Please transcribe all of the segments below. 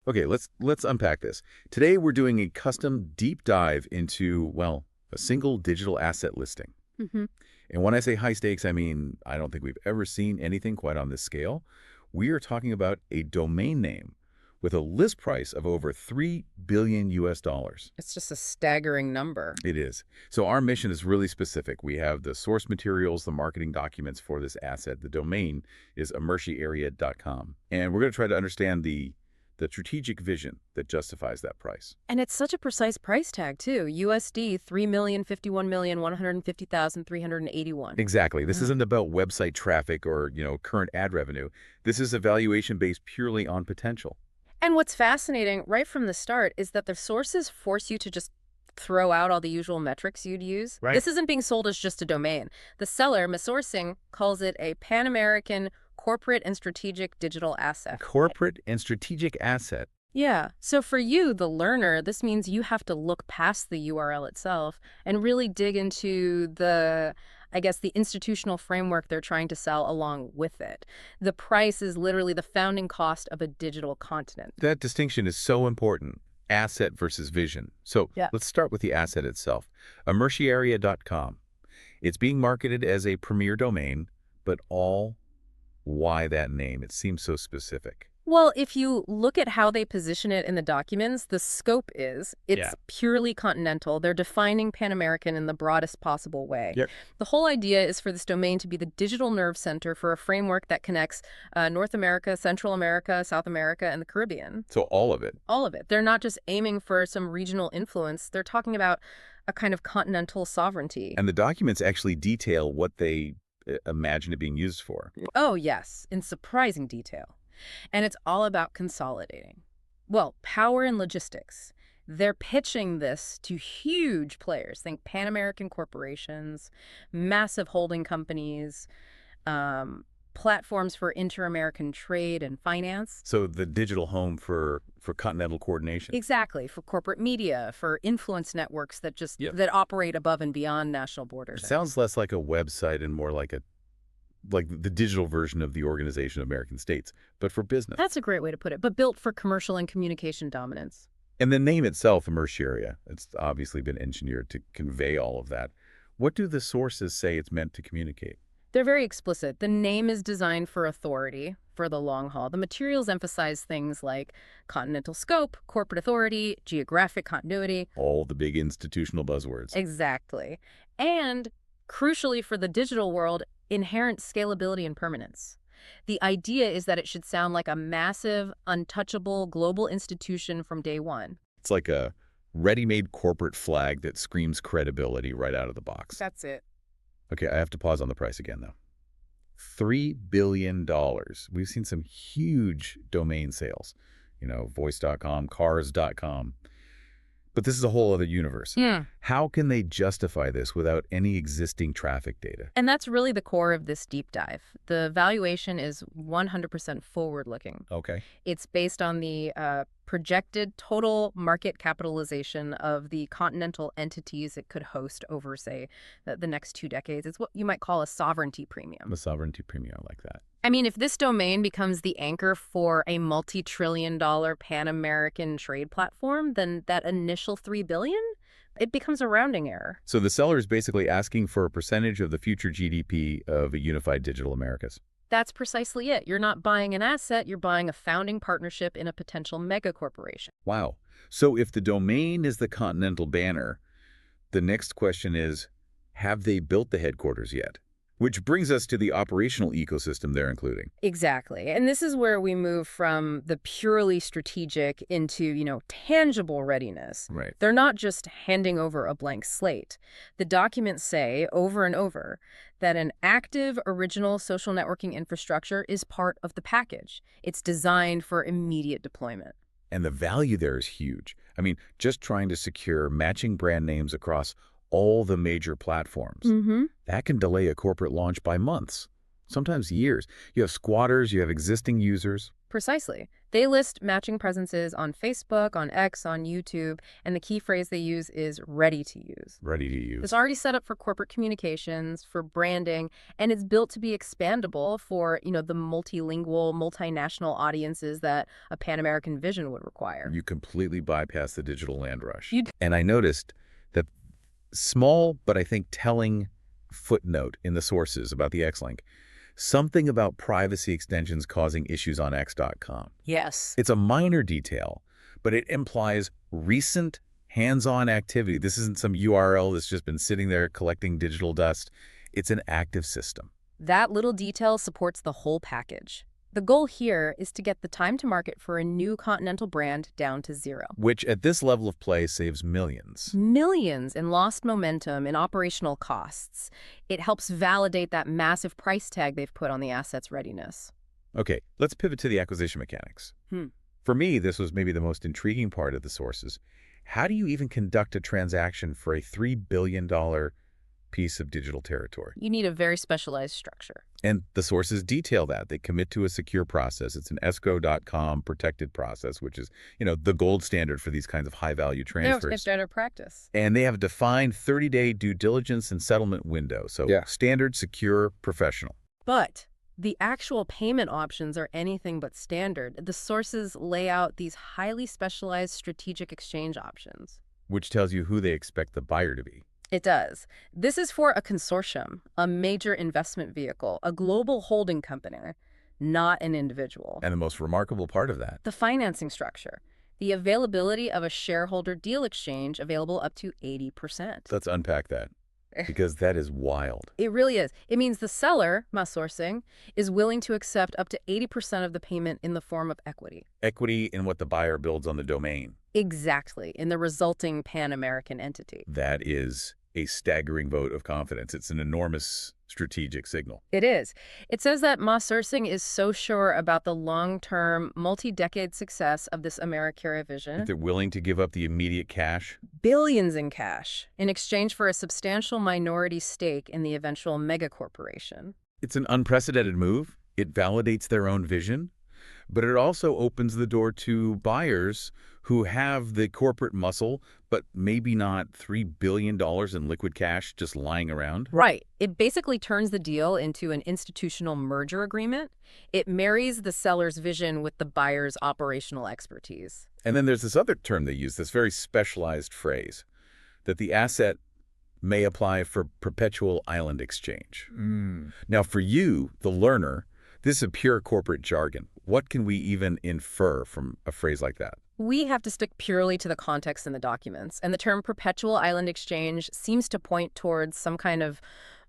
Okay, let's unpack this. Today we're doing a custom deep dive into, well, a single digital asset listing. Hmm. And when I say high stakes, I mean I don't think we've ever seen anything quite on this scale. We are talking about a domain name with a list price of over 3 billion US dollars. It's just a staggering number. It is. So our mission is really specific. We have the source materials, the marketing documents for this asset. The domain is Americarea.com. And we're going to try to understand the strategic vision that justifies that price. And it's such a precise price tag, too. USD 3,051,150,381. Exactly. This isn't about website traffic or, current ad revenue. This is a valuation based purely on potential. And what's fascinating right from the start is that the sources force you to just throw out all the usual metrics you'd use. Right. This isn't being sold as just a domain. The seller, Sourcing, calls it a Pan-American corporate and strategic digital asset. Corporate and strategic asset. Yeah. So for you, the learner, this means you have to look past the URL itself and really dig into the institutional framework they're trying to sell along with it. The price is literally the founding cost of a digital continent. That distinction is so important. Asset versus vision. So Yeah. let's start with the asset itself. Americarea.com. It's being marketed as a premier domain, but why that name? It seems so specific. Well, if you look at how they position it in the documents, the scope is it's purely continental. They're defining Pan-American in the broadest possible way. Yep. The whole idea is for this domain to be the digital nerve center for a framework that connects North America, Central America, South America, and the Caribbean. So all of it. All of it. They're not just aiming for some regional influence. They're talking about a kind of continental sovereignty. And the documents actually detail what they imagine it being used for. Oh, yes, in surprising detail. And it's all about consolidating. Well, power and logistics. They're pitching this to huge players. Think Pan-American corporations, massive holding companies, platforms for inter-American trade and finance. So the digital home for continental coordination. Exactly, for corporate media, for influence networks that that operate above and beyond national borders. It sounds less like a website and more like the digital version of the Organization of American States, but for business. That's a great way to put it, but built for commercial and communication dominance. And the name itself, Americarea, it's obviously been engineered to convey all of that. What do the sources say it's meant to communicate? They're very explicit. The name is designed for authority, for the long haul. The materials emphasize things like continental scope, corporate authority, geographic continuity. All the big institutional buzzwords. Exactly. And crucially for the digital world, inherent scalability and permanence. The idea is that it should sound like a massive, untouchable global institution from day one. It's like a ready-made corporate flag that screams credibility right out of the box. That's it. Okay, I have to pause on the price again, though. $3 billion. We've seen some huge domain sales. Voice.com, Cars.com. But this is a whole other universe. Yeah. How can they justify this without any existing traffic data? And that's really the core of this deep dive. The valuation is 100% forward-looking. Okay. It's based on the projected total market capitalization of the continental entities it could host over, say, the next 2 decades. It's what you might call a sovereignty premium. A sovereignty premium, I like that. I mean, if this domain becomes the anchor for a multi-trillion-dollar Pan-American trade platform, then that initial $3 billion, it becomes a rounding error. So the seller is basically asking for a percentage of the future GDP of a unified digital Americas. That's precisely it. You're not buying an asset, you're buying a founding partnership in a potential mega corporation. Wow. So if the domain is the continental banner, the next question is, have they built the headquarters yet? Which brings us to the operational ecosystem they're including. Exactly. And this is where we move from the purely strategic into, tangible readiness. Right. They're not just handing over a blank slate. The documents say over and over that an active original social networking infrastructure is part of the package. It's designed for immediate deployment. And the value there is huge. I mean, just trying to secure matching brand names across all the major platforms. That can delay a corporate launch by months, sometimes years. You have squatters, you have existing users. Precisely. They list matching presences on Facebook, on X, on YouTube, and the key phrase they use is ready to use. Ready to It's use. already set up for corporate communications, for branding, and it's built to be expandable for, the multilingual, multinational audiences that a Pan-American vision would require. You completely bypass the digital land rush. You And I noticed that small, but I think telling footnote in the sources about the X-Link, something about privacy extensions causing issues on X.com. Yes. It's a minor detail, but it implies recent hands-on activity. This isn't some URL that's just been sitting there collecting digital dust. It's an active system. That little detail supports the whole package. The goal here is to get the time to market for a new Continental brand down to zero. Which at this level of play saves millions. Millions in lost momentum in operational costs. It helps validate that massive price tag they've put on the asset's readiness. Okay, let's pivot to the acquisition mechanics. For me, this was maybe the most intriguing part of the sources. How do you even conduct a transaction for a $3 billion piece of digital territory? You need a very specialized structure. And the sources detail that. They commit to a secure process. It's an escrow.com protected process, which is, the gold standard for these kinds of high-value transfers. It's standard practice. And they have a defined 30-day due diligence and settlement window. So standard, secure, professional. But the actual payment options are anything but standard. The sources lay out these highly specialized strategic exchange options. Which tells you who they expect the buyer to be. It does. This is for a consortium, a major investment vehicle, a global holding company, not an individual. And the most remarkable part of that, The financing structure, the availability of a shareholder deal exchange available up to 80%. let's unpack that, because that is wild. It really is. It means the seller, Mass Sourcing, is willing to accept up to 80% of the payment in the form of equity. Equity in what the buyer builds on the domain. Exactly, in the resulting Pan-American entity. That is a staggering vote of confidence. It's an enormous strategic signal. It is. It says that Mass Sourcing is so sure about the long-term, multi-decade success of this Americarea vision. They're willing to give up the immediate cash. Billions in cash in exchange for a substantial minority stake in the eventual megacorporation. It's an unprecedented move. It validates their own vision, but it also opens the door to buyers who have the corporate muscle, but maybe not $3 billion in liquid cash just lying around. Right. It basically turns the deal into an institutional merger agreement. It marries the seller's vision with the buyer's operational expertise. And then there's this other term they use, this very specialized phrase, that the asset may apply for perpetual island exchange. Now, for you, the learner, this is pure corporate jargon. What can we even infer from a phrase like that? We have to stick purely to the context in the documents, and the term perpetual island exchange seems to point towards some kind of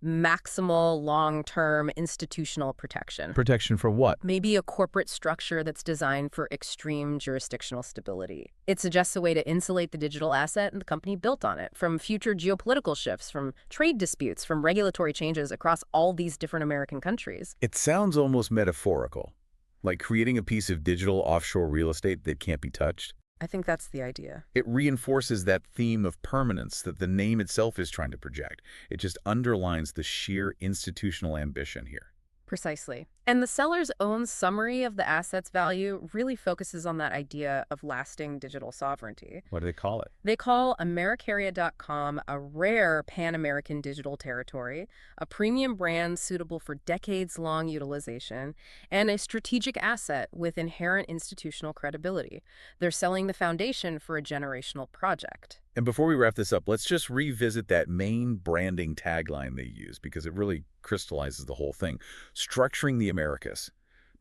maximal long-term institutional protection. Protection for what? Maybe a corporate structure that's designed for extreme jurisdictional stability. It suggests a way to insulate the digital asset and the company built on it from future geopolitical shifts, from trade disputes, from regulatory changes across all these different American countries. It sounds almost metaphorical, like creating a piece of digital offshore real estate that can't be touched. I think that's the idea. It reinforces that theme of permanence that the name itself is trying to project. It just underlines the sheer institutional ambition here. Precisely. And the seller's own summary of the asset's value really focuses on that idea of lasting digital sovereignty. What do they call it? They call Americarea.com a rare Pan-American digital territory, a premium brand suitable for decades-long utilization, and a strategic asset with inherent institutional credibility. They're selling the foundation for a generational project. And before we wrap this up, let's just revisit that main branding tagline they use, because it really crystallizes the whole thing. Structuring the Americas,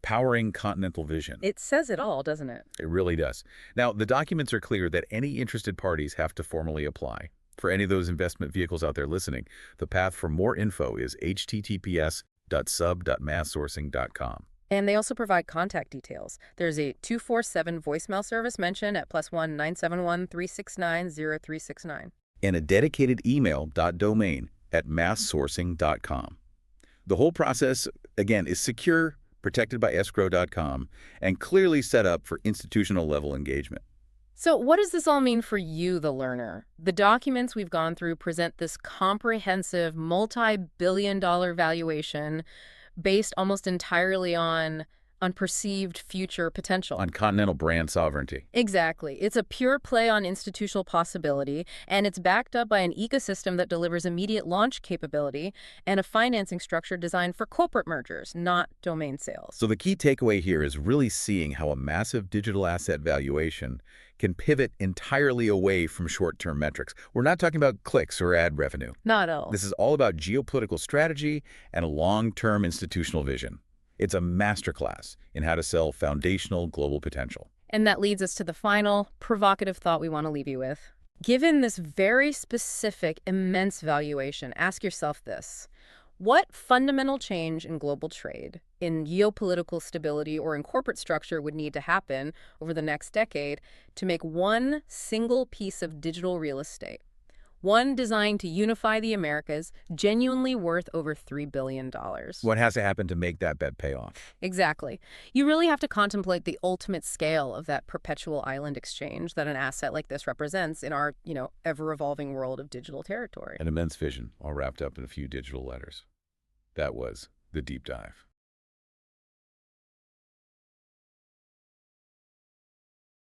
powering continental vision. It says it all, doesn't it? It really does. Now, the documents are clear that any interested parties have to formally apply. For any of those investment vehicles out there listening, the path for more info is https://sub.masssourcing.com. And they also provide contact details. There's a 247 voicemail service mentioned at +1 971 369 0369. And a dedicated email.domain at masssourcing.com. The whole process, again, is secure, protected by escrow.com, and clearly set up for institutional level engagement. So what does this all mean for you, the learner? The documents we've gone through present this comprehensive multi-billion-dollar valuation based almost entirely on on perceived future potential. On continental brand sovereignty. Exactly. It's a pure play on institutional possibility, and it's backed up by an ecosystem that delivers immediate launch capability and a financing structure designed for corporate mergers, not domain sales. So the key takeaway here is really seeing how a massive digital asset valuation can pivot entirely away from short-term metrics. We're not talking about clicks or ad revenue. Not at all. This is all about geopolitical strategy and a long-term institutional vision. It's a masterclass in how to sell foundational global potential. And that leads us to the final provocative thought we want to leave you with. Given this very specific, immense valuation, ask yourself this. What fundamental change in global trade, in geopolitical stability, or in corporate structure would need to happen over the next decade to make one single piece of digital real estate, one designed to unify the Americas, genuinely worth over $3 billion? What has to happen to make that bet pay off? Exactly. You really have to contemplate the ultimate scale of that perpetual island exchange that an asset like this represents in our, ever-evolving world of digital territory. An immense vision, all wrapped up in a few digital letters. That was The Deep Dive.